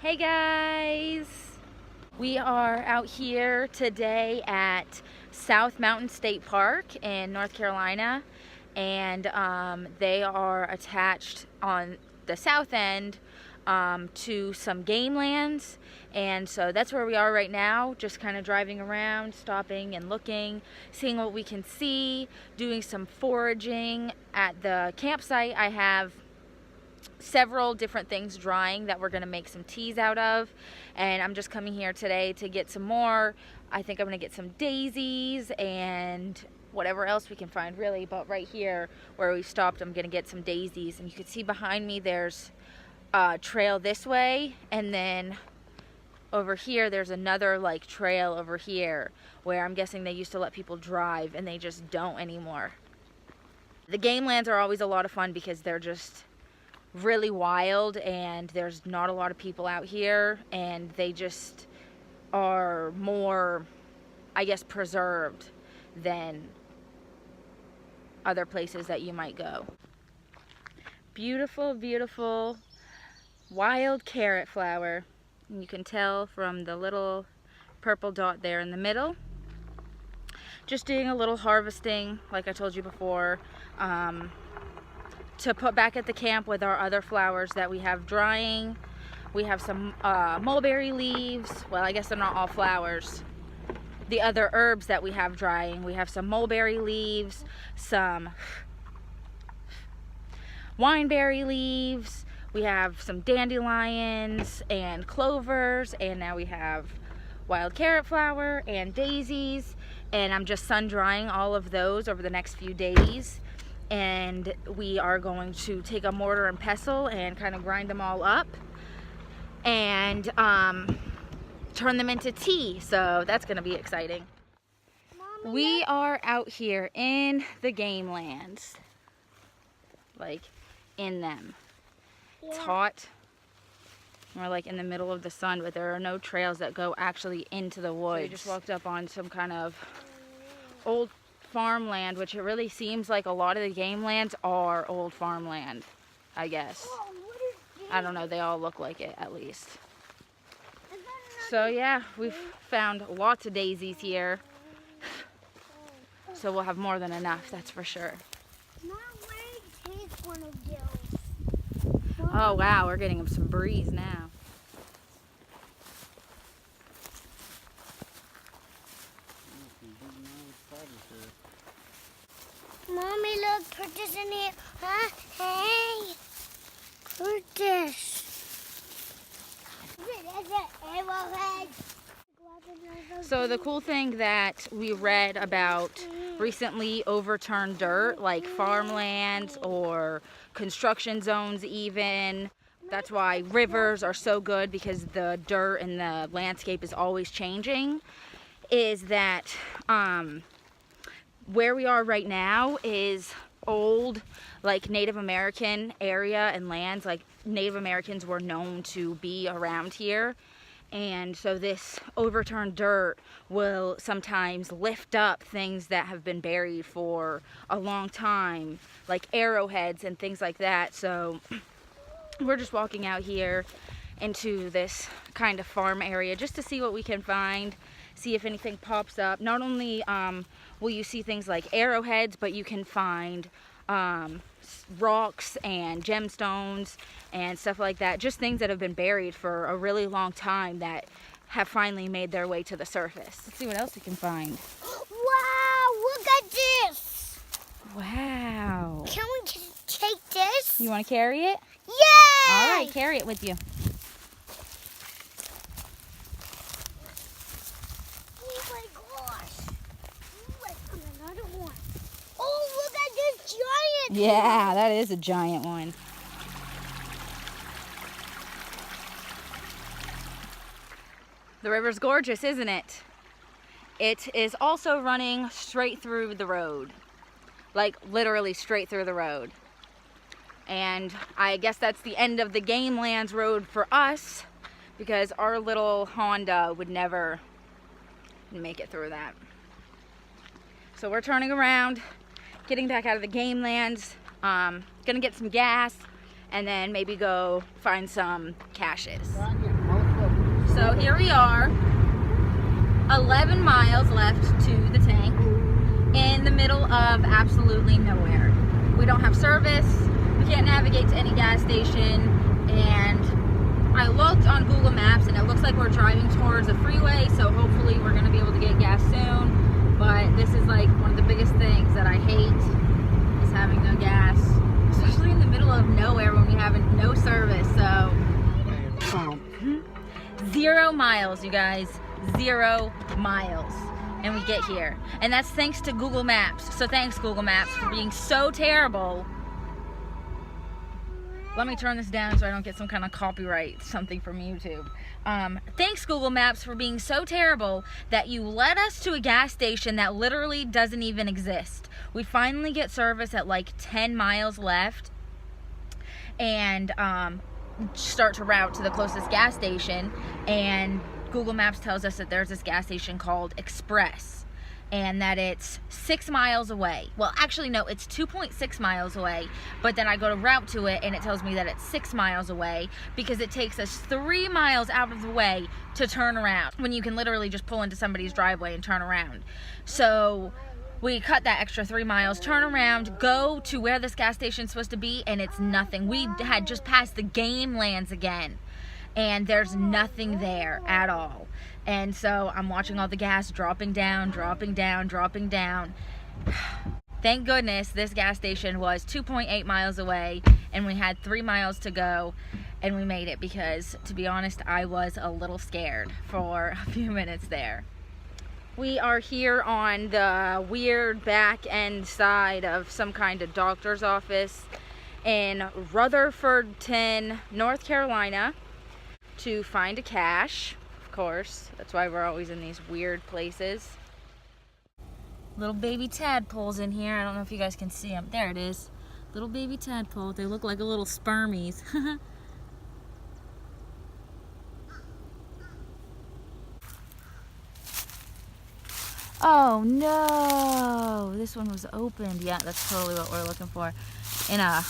Hey guys! We are out here today at South Mountain State Park in North Carolina, and they are attached on the south end to some game lands, and so that's where we are right now, just kind of driving around, stopping and looking, seeing what we can see, doing some foraging. At the campsite I have several different things drying that we're going to make some teas out of, and I'm just coming here today to get some more. I think I'm going to get some daisies and whatever else we can find really, but right here where we stopped I'm going to get some daisies. And you can see behind me there's a trail this way, and then over here there's another like trail over here where I'm guessing they used to let people drive and they just don't anymore. The game lands are always a lot of fun because they're just really wild and there's not a lot of people out here, and they just are more, I guess, preserved than other places that you might go. Beautiful, beautiful wild carrot flower. And you can tell from the little purple dot there in the middle. Just doing a little harvesting, like I told you before, to put back at the camp with our other flowers that we have drying. We have some mulberry leaves. Well, I guess they're not all flowers. The other herbs that we have drying, we have some mulberry leaves, some wineberry leaves, we have some dandelions and clovers, and now we have wild carrot flower and daisies, and I'm just sun drying all of those over the next few days. And we are going to take a mortar and pestle and kind of grind them all up and turn them into tea. So that's going to be exciting. Mama, we are out here in the game lands, like in them. Yeah. It's hot. We're like in the middle of the sun, but there are no trails that go actually into the woods. So we just walked up on some kind of old farmland, which it really seems like a lot of the game lands are old farmland, I guess. I don't know, they all look like it at least. So yeah, we've found lots of daisies here, so we'll have more than enough, that's for sure. Oh wow, we're getting some breeze now. Mommy, look, Curtis in here. Huh? Hey, Curtis. There's an arrowhead. So the cool thing that we read about recently overturned dirt, like farmlands or construction zones even, that's why rivers are so good, because the dirt and the landscape is always changing, is that where we are right now is old, like Native American area and lands. Like Native Americans were known to be around here, and so this overturned dirt will sometimes lift up things that have been buried for a long time, like arrowheads and things like that. So we're just walking out here into this kind of farm area just to see what we can find, see if anything pops up. Not only will you see things like arrowheads, but you can find rocks and gemstones and stuff like that. Just things that have been buried for a really long time that have finally made their way to the surface. Let's see what else we can find. Wow, look at this. Wow. Can we take this? You want to carry it? Yeah. All right, carry it with you. Yeah, that is a giant one. The river's gorgeous, isn't it? It is also running straight through the road. Like literally straight through the road. And I guess that's the end of the game lands road for us, because our little Honda would never make it through that. So we're turning around, getting back out of the game lands, gonna get some gas, and then maybe go find some caches. So here we are, 11 miles left to the tank in the middle of absolutely nowhere. We don't have service, we can't navigate to any gas station, and I looked on Google Maps and it looks like we're driving towards a freeway, so hopefully we're going to be able to get gas soon. But this is like one of the biggest things that I hate, is having no gas, especially in the middle of nowhere when we have no service. So 0 miles, you guys, 0 miles, and we get here, and that's thanks to Google Maps. So thanks, Google Maps, for being so terrible. Let me turn this down so I don't get some kind of copyright something from YouTube. Thanks, Google Maps, for being so terrible that you led us to a gas station that literally doesn't even exist. We finally get service at like 10 miles left, and start to route to the closest gas station, and Google Maps tells us that there's this gas station called Express, and that it's 6 miles away. Well, actually no, it's 2.6 miles away, but then I go to route to it and it tells me that it's 6 miles away because it takes us 3 miles out of the way to turn around, when you can literally just pull into somebody's driveway and turn around. So we cut that extra 3 miles, turn around, go to where this gas station's supposed to be, and it's nothing. We had just passed the game lands again, and there's nothing there at all. And so I'm watching all the gas dropping down, dropping down, dropping down. Thank goodness this gas station was 2.8 miles away, and we had 3 miles to go, and we made it, because to be honest, I was a little scared for a few minutes there. We are here on the weird back end side of some kind of doctor's office in Rutherfordton, North Carolina, to find a cache. Of course, that's why we're always in these weird places. Little baby tadpoles in here. I don't know if you guys can see them. There it is. Little baby tadpole. They look like a little spermies. Oh no! This one was opened. Yeah, that's totally what we're looking for. In a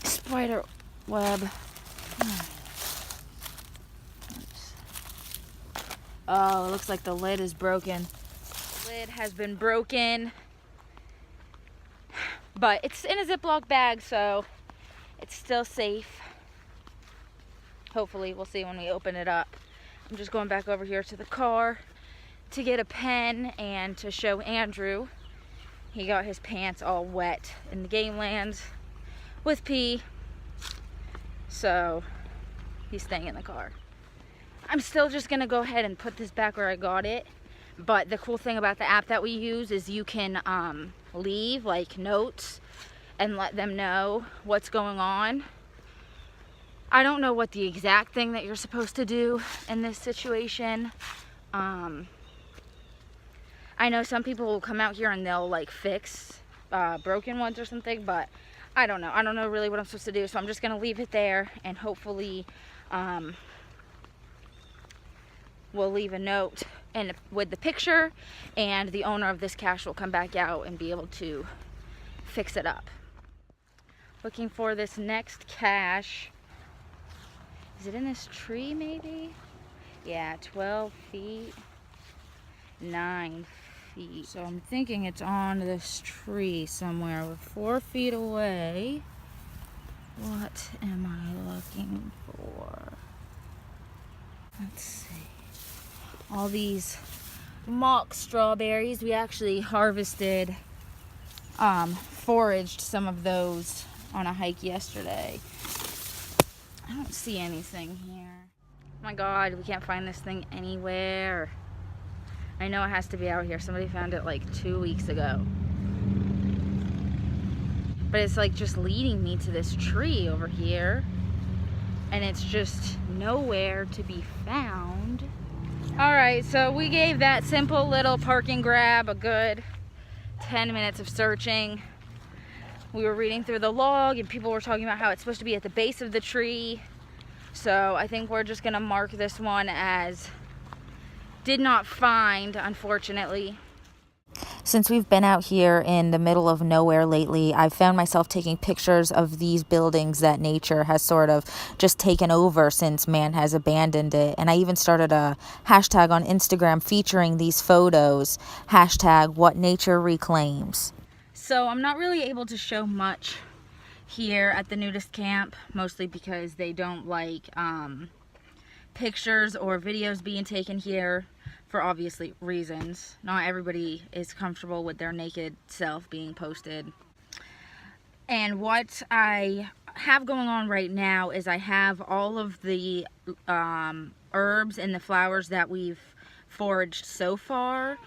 spider web. Oh, it looks like the lid is broken. The lid has been broken, but it's in a Ziploc bag, so it's still safe. Hopefully, we'll see when we open it up. I'm just going back over here to the car to get a pen and to show Andrew. He got his pants all wet in the game lands with pee, so he's staying in the car. I'm still just gonna go ahead and put this back where I got it, but the cool thing about the app that we use is you can leave like notes and let them know what's going on. I don't know what the exact thing that you're supposed to do in this situation. I know some people will come out here and they'll like fix broken ones or something, but I don't know. I don't know really what I'm supposed to do, so I'm just gonna leave it there, and hopefully we'll leave a note and with the picture, and the owner of this cache will come back out and be able to fix it up. Looking for this next cache. Is it in this tree maybe? Yeah, 12 feet, 9 feet. So I'm thinking it's on this tree somewhere. We're 4 feet away. What am I looking for? Let's see. All these mock strawberries. We actually harvested, foraged some of those on a hike yesterday. I don't see anything here. Oh my god, we can't find this thing anywhere. I know it has to be out here. Somebody found it like 2 weeks ago. But it's like just leading me to this tree over here, and it's just nowhere to be found. Alright, so we gave that simple little park and grab a good 10 minutes of searching. We were reading through the log and people were talking about how it's supposed to be at the base of the tree. So I think we're just gonna mark this one as did not find, unfortunately. Since we've been out here in the middle of nowhere lately, I've found myself taking pictures of these buildings that nature has sort of just taken over since man has abandoned it. And I even started a hashtag on Instagram featuring these photos, hashtag what nature reclaims. So I'm not really able to show much here at the nudist camp, mostly because they don't like pictures or videos being taken here for obvious reasons. Not everybody is comfortable with their naked self being posted. And what I have going on right now is I have all of the herbs and the flowers that we've foraged so far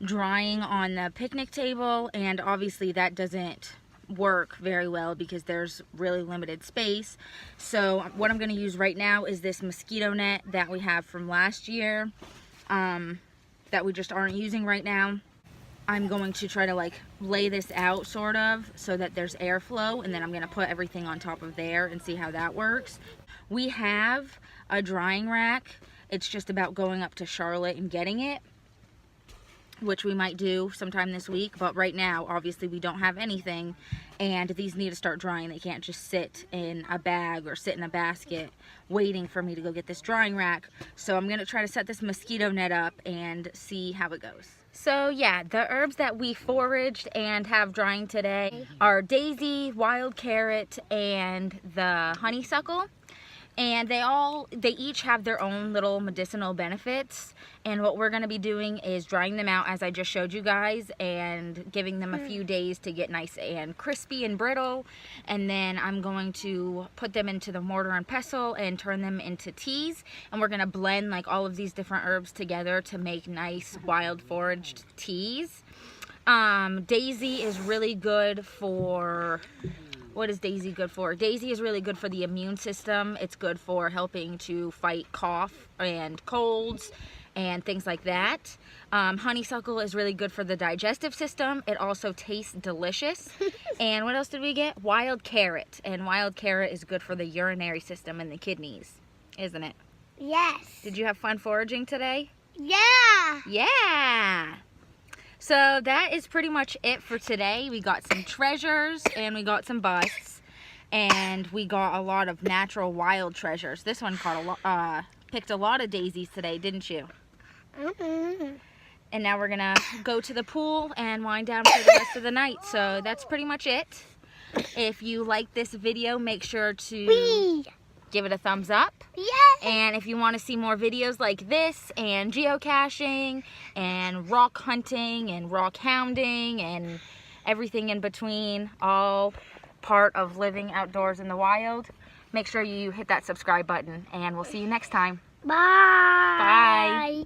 drying on the picnic table, and obviously that doesn't work very well because there's really limited space. So what I'm going to use right now is this mosquito net that we have from last year that we just aren't using right now. I'm going to try to like lay this out sort of so that there's airflow, and then I'm going to put everything on top of there and see how that works. We have a drying rack. It's just about going up to Charlotte and getting it, which we might do sometime this week, but right now obviously we don't have anything, and these need to start drying. They can't just sit in a bag or sit in a basket waiting for me to go get this drying rack. So I'm gonna try to set this mosquito net up and see how it goes. So yeah, the herbs that we foraged and have drying today are daisy, wild carrot, and the honeysuckle. And they each have their own little medicinal benefits, and what we're going to be doing is drying them out as I just showed you guys and giving them a few days to get nice and crispy and brittle, and then I'm going to put them into the mortar and pestle and turn them into teas, and we're going to blend like all of these different herbs together to make nice wild foraged teas. Daisy is really good for... What is daisy good for? Daisy is really good for the immune system. It's good for helping to fight cough and colds and things like that. Honeysuckle is really good for the digestive system. It also tastes delicious. And what else did we get? Wild carrot. And wild carrot is good for the urinary system and the kidneys, isn't it? Yes. Did you have fun foraging today? Yeah. Yeah. So that is pretty much it for today. We got some treasures and we got some busts, and we got a lot of natural wild treasures. This one picked a lot of daisies today, didn't you? Mm-hmm. And now we're gonna go to the pool and wind down for the rest of the night. So that's pretty much it. If you like this video, make sure to give it a thumbs up. Yes. And if you want to see more videos like this, and geocaching, and rock hunting, and rock hounding, and everything in between, all part of living outdoors in the wild, make sure you hit that subscribe button, and we'll see you next time. Bye. Bye.